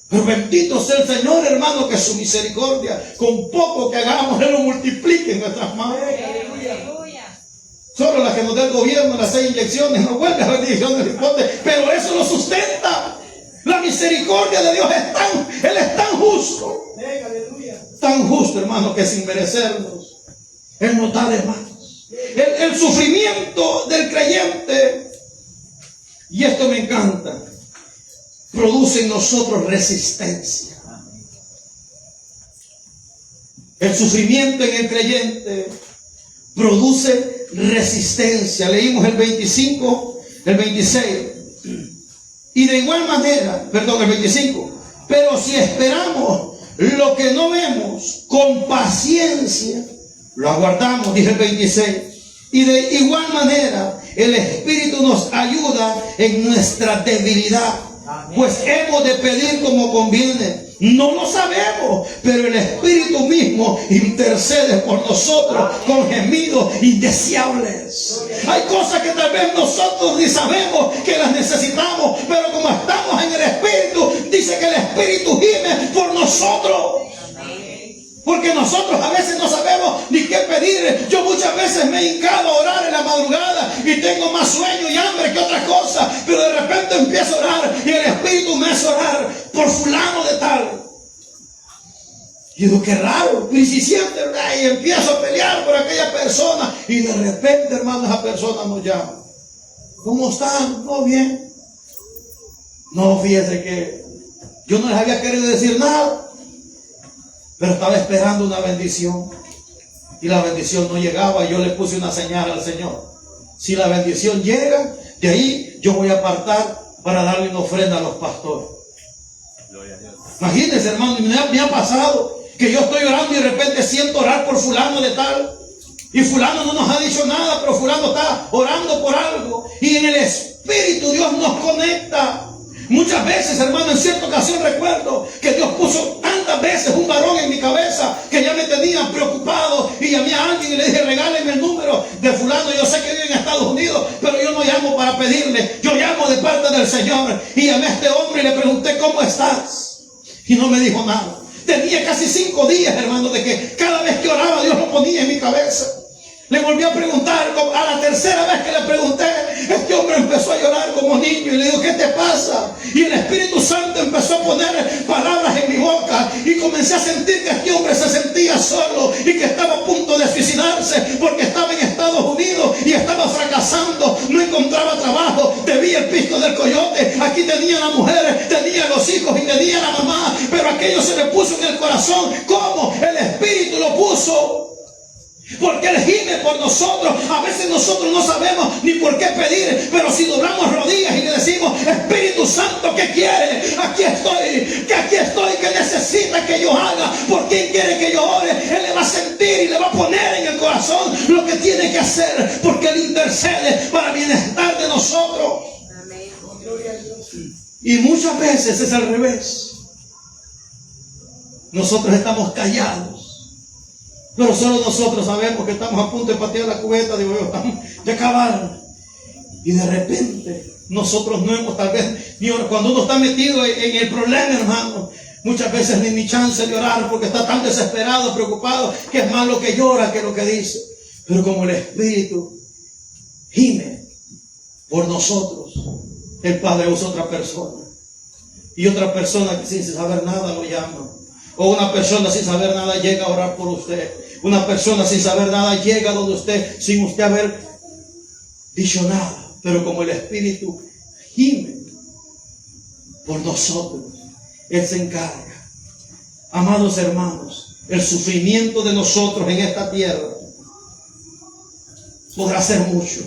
Pero bendito sea el Señor, hermano, que su misericordia, con poco que hagamos, Él lo multiplique en nuestras manos. Solo la que nos da el gobierno, las 6 inyecciones, no vuelve a la bendición del hipote, pero eso lo sustenta. La misericordia de Dios Él es tan justo. Tan justo, hermano, que sin merecernos, Él nos da de manos. El sufrimiento del creyente, y esto me encanta, produce en nosotros resistencia. El sufrimiento en el creyente produce resistencia. Leímos el 25, el 26. Y de igual manera, perdón, el 25. Pero si esperamos lo que no vemos, con paciencia lo aguardamos, dice el 26. Y de igual manera, el Espíritu nos ayuda en nuestra debilidad. Pues hemos de pedir como conviene. No lo sabemos, pero el Espíritu mismo intercede por nosotros con gemidos indeseables. Hay cosas que tal vez nosotros ni sabemos que las necesitamos, pero como estamos en el Espíritu, dice que el Espíritu gime por nosotros. Porque nosotros a veces no sabemos ni qué pedir. Yo muchas veces me he hincado a orar en la madrugada y tengo más sueño y hambre que otra cosa. Pero de repente empiezo a orar y el Espíritu me hace orar por fulano de tal. Y digo, qué raro. Y si siente, ¿verdad? Y empiezo a pelear por aquella persona. Y de repente, hermano, esa persona nos llama. ¿Cómo están? ¿No bien? No, fíjese que yo no les había querido decir nada. Pero estaba esperando una bendición. Y la bendición no llegaba. Y yo le puse una señal al Señor. Si la bendición llega, de ahí yo voy a apartar para darle una ofrenda a los pastores. Imagínense, hermano, me ha pasado que yo estoy orando y de repente siento orar por fulano de tal. Y fulano no nos ha dicho nada, pero fulano está orando por algo. Y en el Espíritu Dios nos conecta. Muchas veces, hermano, en cierta ocasión recuerdo que Dios puso tantas veces un varón en mi cabeza que ya me tenían preocupado, y llamé a alguien y le dije, regálenme el número de fulano. Yo sé que vive en Estados Unidos, pero yo no llamo para pedirle, yo llamo de parte del Señor. Y llamé a este hombre y le pregunté, ¿cómo estás? Y no me dijo nada. Tenía casi 5 días, hermano, de que cada vez que oraba Dios lo ponía en mi cabeza. Le volví a preguntar, a la tercera vez que le pregunté, este hombre empezó a llorar como niño y le digo, ¿qué te pasa? Y el Espíritu Santo empezó a poner palabras en mi boca y comencé a sentir que este hombre se sentía solo y que estaba a punto de suicidarse porque estaba en Estados Unidos y estaba fracasando, no encontraba trabajo, debía el pisto del coyote, aquí tenía la mujer, tenía los hijos y tenía la mamá, pero aquello se le puso en el corazón. ¿Cómo? El Espíritu lo puso. Porque Él gime por nosotros. A veces nosotros no sabemos ni por qué pedir, pero si doblamos rodillas y le decimos, Espíritu Santo, ¿qué quiere? Aquí estoy, que necesita que yo haga, por quién quiere que yo ore. Él le va a sentir y le va a poner en el corazón lo que tiene que hacer, porque Él intercede para el bienestar de nosotros. Amén. Y muchas veces es al revés. Nosotros estamos callados, pero solo nosotros sabemos que estamos a punto de patear la cubeta, digo yo, estamos de acabar. Y de repente, nosotros no hemos tal vez, cuando uno está metido en el problema, hermano, muchas veces ni chance de orar porque está tan desesperado, preocupado, que es más lo que llora que lo que dice. Pero como el Espíritu gime por nosotros, el Padre usa otra persona. Y otra persona que sin saber nada lo llama. O una persona sin saber nada llega a orar por usted. Una persona sin saber nada llega donde usted, sin usted haber dicho nada. Pero como el Espíritu gime por nosotros, Él se encarga. Amados hermanos, el sufrimiento de nosotros en esta tierra podrá ser mucho,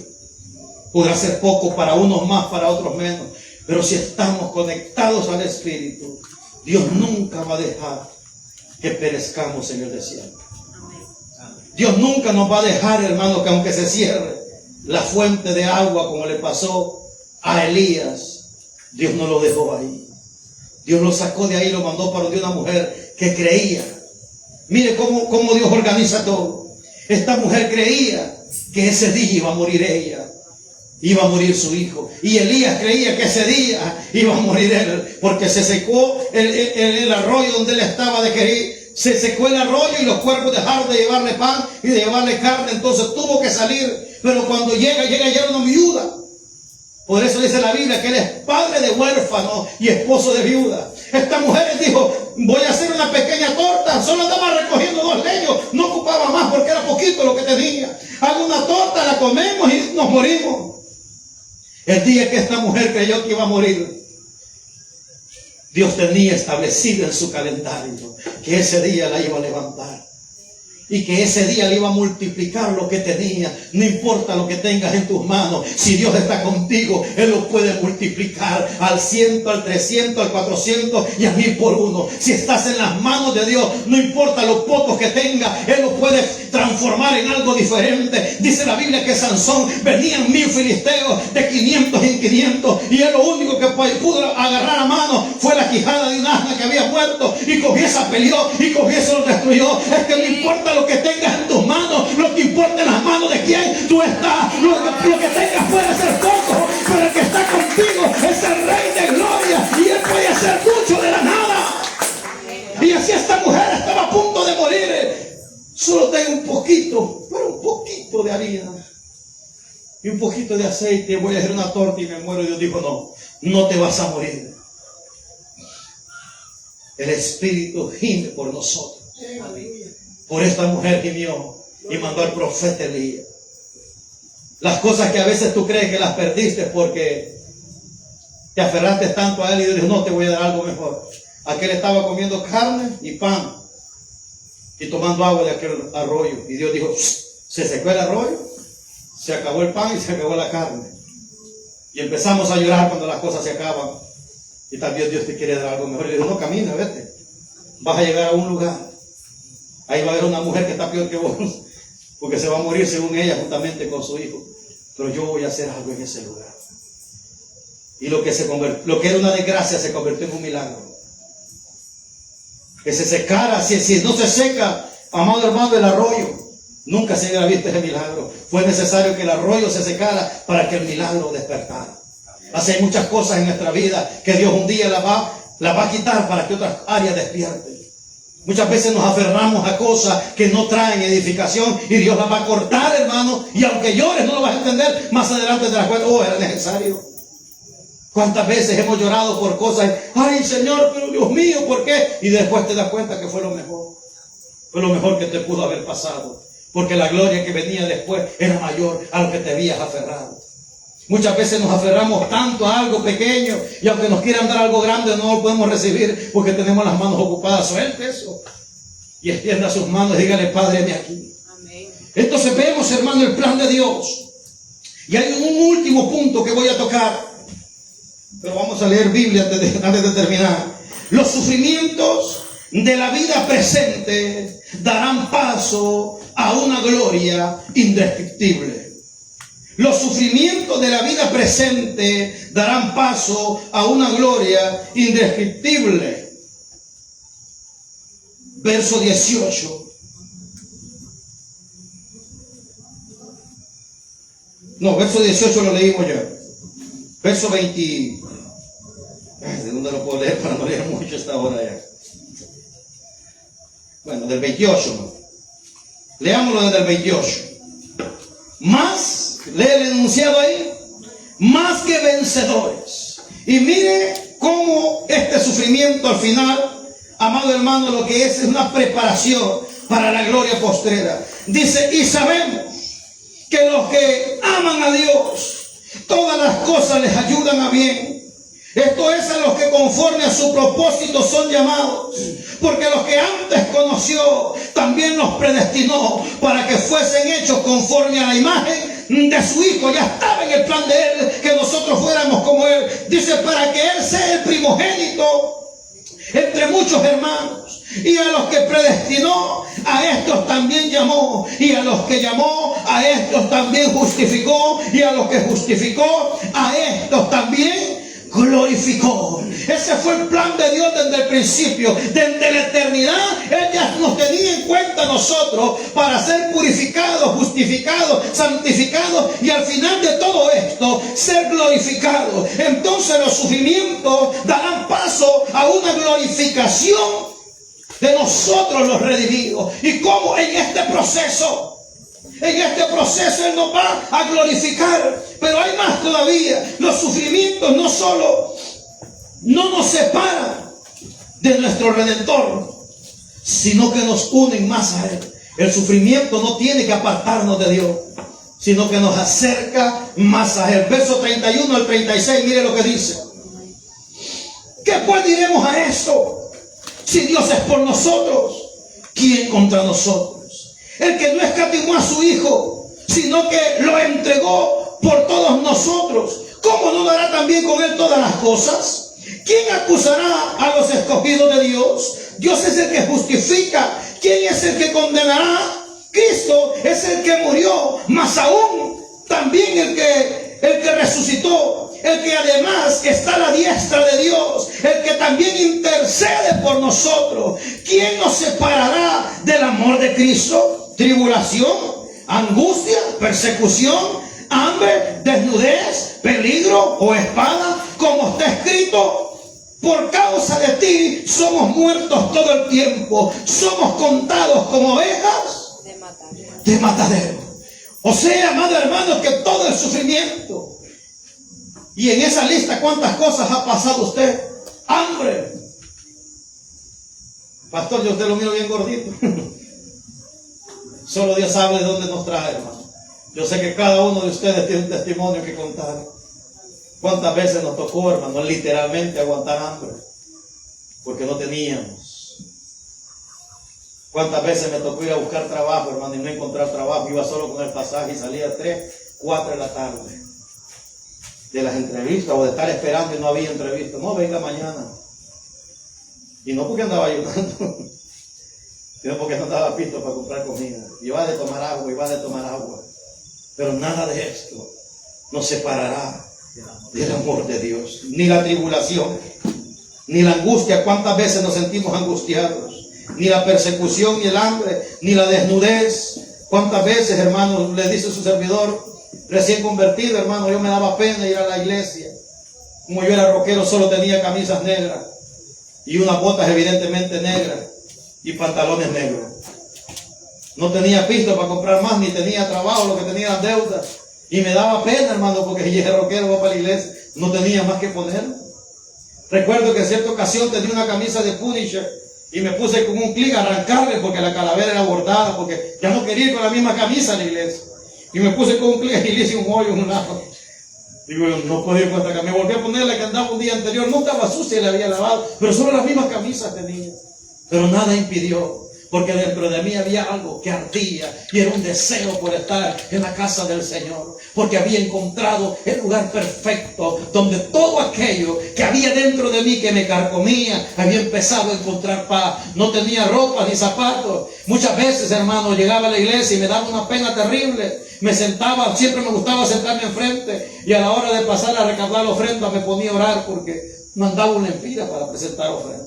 podrá ser poco, para unos más, para otros menos. Pero si estamos conectados al Espíritu, Dios nunca va a dejar que perezcamos en el desierto. Dios nunca nos va a dejar, hermano, que aunque se cierre la fuente de agua como le pasó a Elías, Dios no lo dejó ahí. Dios lo sacó de ahí y lo mandó para de una mujer que creía. Mire cómo Dios organiza todo. Esta mujer creía que ese día iba a morir ella, iba a morir su hijo. Y Elías creía que ese día iba a morir él, porque se secó el arroyo donde él estaba de Querí. Se secó el arroyo y los cuervos dejaron de llevarle pan y de llevarle carne. Entonces tuvo que salir. Pero cuando llega ya una viuda. Por eso dice la Biblia que él es padre de huérfanos y esposo de viuda. Esta mujer dijo, voy a hacer una pequeña torta. Solo andaba recogiendo 2 leños. No ocupaba más porque era poquito lo que tenía. Hago una torta, la comemos y nos morimos. El día que esta mujer creyó que iba a morir, Dios tenía establecido en su calendario que ese día la iba a levantar. y que ese día le iba a multiplicar lo que tenía. No importa lo que tengas en tus manos, si Dios está contigo, Él lo puede multiplicar al 100, al 300, al 400 y a 1000 por uno. Si estás en las manos de Dios, no importa lo poco que tengas, Él lo puede transformar en algo diferente. Dice la Biblia que Sansón, venían 1000 filisteos de 500 en 500 y él lo único que pudo agarrar a mano fue la quijada de un asna que había muerto, y con esa peleó y con eso lo destruyó. Es que no importa lo que tengas en tus manos, lo que importa en las manos de quién tú estás. Lo que tengas puede ser poco, pero el que está contigo es el Rey de Gloria, y Él puede hacer mucho de la nada. Y así esta mujer estaba a punto de morir. Solo tengo un poquito, pero un poquito de harina y un poquito de aceite, voy a hacer una torta y me muero. Y Dios dijo, no, no te vas a morir. El Espíritu gime por nosotros. Por esta mujer gimió y mandó al profeta Elías. Las cosas que a veces tú crees que las perdiste porque te aferraste tanto a él, y Dios dijo, no, te voy a dar algo mejor. Aquel estaba comiendo carne y pan y tomando agua de aquel arroyo, y Dios dijo, se secó el arroyo, se acabó el pan y se acabó la carne. Y empezamos a llorar cuando las cosas se acaban, y también Dios te quiere dar algo mejor. Y dijo, no, camina, vete, vas a llegar a un lugar, ahí va a haber una mujer que está peor que vos, porque se va a morir según ella juntamente con su hijo, pero yo voy a hacer algo en ese lugar. Y lo que era una desgracia se convirtió en un milagro. Que se secara, si no se seca, amado hermano, el arroyo, nunca se hubiera visto ese milagro. Fue necesario que el arroyo se secara para que el milagro despertara. Así hay muchas cosas en nuestra vida que Dios un día la va a quitar para que otras áreas despierten. Muchas veces nos aferramos a cosas que no traen edificación, y Dios las va a cortar, hermano, y aunque llores no lo vas a entender. Más adelante te das cuenta, oh, era necesario. ¿Cuántas veces hemos llorado por cosas? Ay, Señor, pero Dios mío, ¿por qué? Y después te das cuenta que fue lo mejor. Fue lo mejor que te pudo haber pasado. Porque la gloria que venía después era mayor a lo que te habías aferrado. Muchas veces nos aferramos tanto a algo pequeño, y aunque nos quieran dar algo grande, no lo podemos recibir porque tenemos las manos ocupadas. Suelte eso y extienda sus manos y dígale, Padre, heme aquí. Amén. Entonces vemos, hermano, el plan de Dios. Y hay un último punto que voy a tocar, pero vamos a leer Biblia antes de terminar. Los sufrimientos de la vida presente darán paso a una gloria indescriptible. Los sufrimientos de la vida presente darán paso a una gloria indescriptible. Verso 18. No, verso 18 lo leímos ya. Verso 20. ¿De dónde lo puedo leer para no leer mucho esta hora ya? Bueno, del 28, ¿no? Leámoslo desde el 28. Más, lee el enunciado ahí, más que vencedores. Y mire cómo este sufrimiento al final, amado hermano, lo que es una preparación para la gloria postrera. Dice, y sabemos que los que aman a Dios, todas las cosas les ayudan a bien. Esto es a los que conforme a su propósito son llamados. Porque los que antes conoció, también los predestinó para que fuesen hechos conforme a la imagen de su Hijo. Ya estaba en el plan de Él que nosotros fuéramos como Él. Dice, para que Él sea el primogénito entre muchos hermanos. Y a los que predestinó, a estos también llamó. Y a los que llamó, a estos también justificó. Y a los que justificó, a estos también glorificó. Ese fue el plan de Dios desde el principio. Desde la eternidad Él ya nos tenía en cuenta a nosotros para ser purificados, justificados, santificados, y al final de todo esto ser glorificados. Entonces los sufrimientos darán paso a una glorificación de nosotros los redimidos. Y cómo en este proceso Él nos va a glorificar. Pero hay más todavía. Los sufrimientos no solo no nos separan de nuestro Redentor, sino que nos unen más a Él. El sufrimiento no tiene que apartarnos de Dios, sino que nos acerca más a Él. Verso 31 al 36, mire lo que dice. ¿Qué pues diremos a esto? Si Dios es por nosotros, ¿quién contra nosotros? el que no escatimó a su Hijo, sino que lo entregó por todos nosotros, ¿cómo no dará también con Él todas las cosas? ¿Quién acusará a los escogidos de Dios? Dios es el que justifica. ¿Quién es el que condenará? Cristo es el que murió, más aún también el que resucitó, el que además está a la diestra de Dios, el que también intercede por nosotros. ¿Quién nos separará del amor de Cristo? ¿Tribulación, angustia, persecución, hambre, desnudez, peligro o espada? Como está escrito: por causa de ti somos muertos todo el tiempo, somos contados como ovejas de matadero. O sea, amado hermano, que todo el sufrimiento, y en esa lista, ¿cuántas cosas ha pasado usted? Hambre. Pastor, yo usted lo miro bien gordito. Solo Dios sabe de dónde nos trae, hermano. Yo sé que cada uno de ustedes tiene un testimonio que contar. ¿Cuántas veces nos tocó, hermano, literalmente aguantar hambre? Porque no teníamos. ¿Cuántas veces me tocó ir a buscar trabajo, hermano, y no encontrar trabajo? Iba solo con el pasaje y salía a 3, 4 de la tarde. De las entrevistas o de estar esperando y no había entrevista. No, venga mañana. Y no porque andaba ayudando, sino porque no andaba pisto para comprar comida. Iba de tomar agua. Pero nada de esto nos separará del amor de Dios. Ni la tribulación, ni la angustia. ¿Cuántas veces nos sentimos angustiados? Ni la persecución, ni el hambre, ni la desnudez. ¿Cuántas veces, hermano, le dice su servidor recién convertido, hermano, yo me daba pena ir a la iglesia? Como yo era rockero, solo tenía camisas negras y unas botas evidentemente negras y pantalones negros. No tenía pisto para comprar más, ni tenía trabajo, lo que tenía eran deudas. Y me daba pena, hermano, porque yo era rockero, voy para la iglesia, no tenía más que poner. Recuerdo que en cierta ocasión tenía una camisa de Punisher y me puse con un clic a arrancarle porque la calavera era bordada, porque ya no quería ir con la misma camisa a la iglesia. Y me puse con un clic y le hice un hoyo en un lado. Digo, no podía ir con esta camisa. Me volví a poner la que andaba un día anterior, no estaba sucia y la había lavado, pero solo las mismas camisas tenía. Pero nada impidió, porque dentro de mí había algo que ardía y era un deseo por estar en la casa del Señor, porque había encontrado el lugar perfecto donde todo aquello que había dentro de mí que me carcomía había empezado a encontrar paz. No tenía ropa ni zapatos. Muchas veces, hermano, llegaba a la iglesia y me daba una pena terrible. Me sentaba, siempre me gustaba sentarme enfrente, y a la hora de pasar a recaudar la ofrenda me ponía a orar porque no andaba una empira para presentar ofrenda.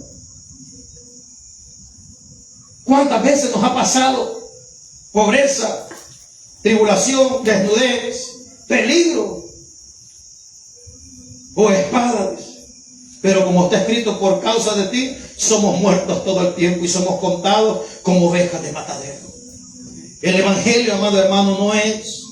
¿Cuántas veces nos ha pasado pobreza, tribulación, desnudez, peligro o espadas? Pero como está escrito, por causa de ti somos muertos todo el tiempo y somos contados como ovejas de matadero. El evangelio, amado hermano, no es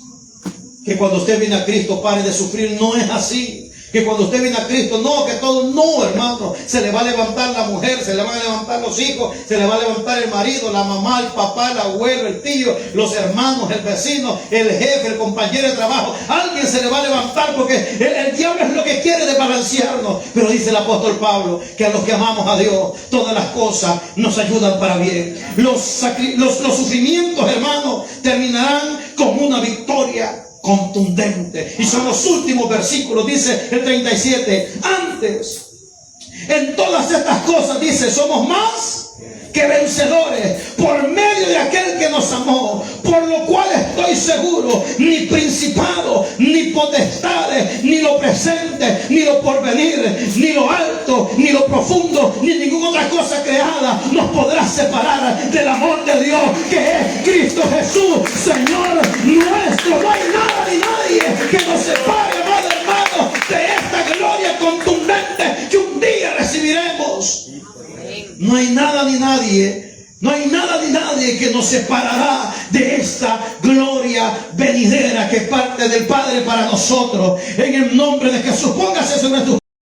que cuando usted viene a Cristo pare de sufrir. No es así. Que cuando usted viene a Cristo, no, que todo, no, hermano. Se le va a levantar la mujer, se le van a levantar los hijos, se le va a levantar el marido, la mamá, el papá, el abuelo, el tío, los hermanos, el vecino, el jefe, el compañero de trabajo. Alguien se le va a levantar porque el diablo es lo que quiere desbalancearnos. Pero dice el apóstol Pablo que a los que amamos a Dios, todas las cosas nos ayudan para bien. Los sufrimientos, hermanos, terminarán como una victoria contundente. Y son los últimos versículos, dice el 37. Antes, en todas estas cosas, dice, somos más que vencedores por medio de aquel que nos amó, por lo cual estoy seguro, ni principado, ni potestades, ni lo presente, ni lo porvenir, ni lo alto, ni lo profundo, ni ninguna otra cosa creada nos podrá separar del amor de Dios, que es Cristo Jesús, Señor nuestro. No hay nada ni nadie que nos separe, amado hermano, de esta gloria contundente que un día recibiremos. No hay nada ni nadie que nos separará de esta gloria venidera que parte del Padre para nosotros. En el nombre de Jesús, póngase sobre tus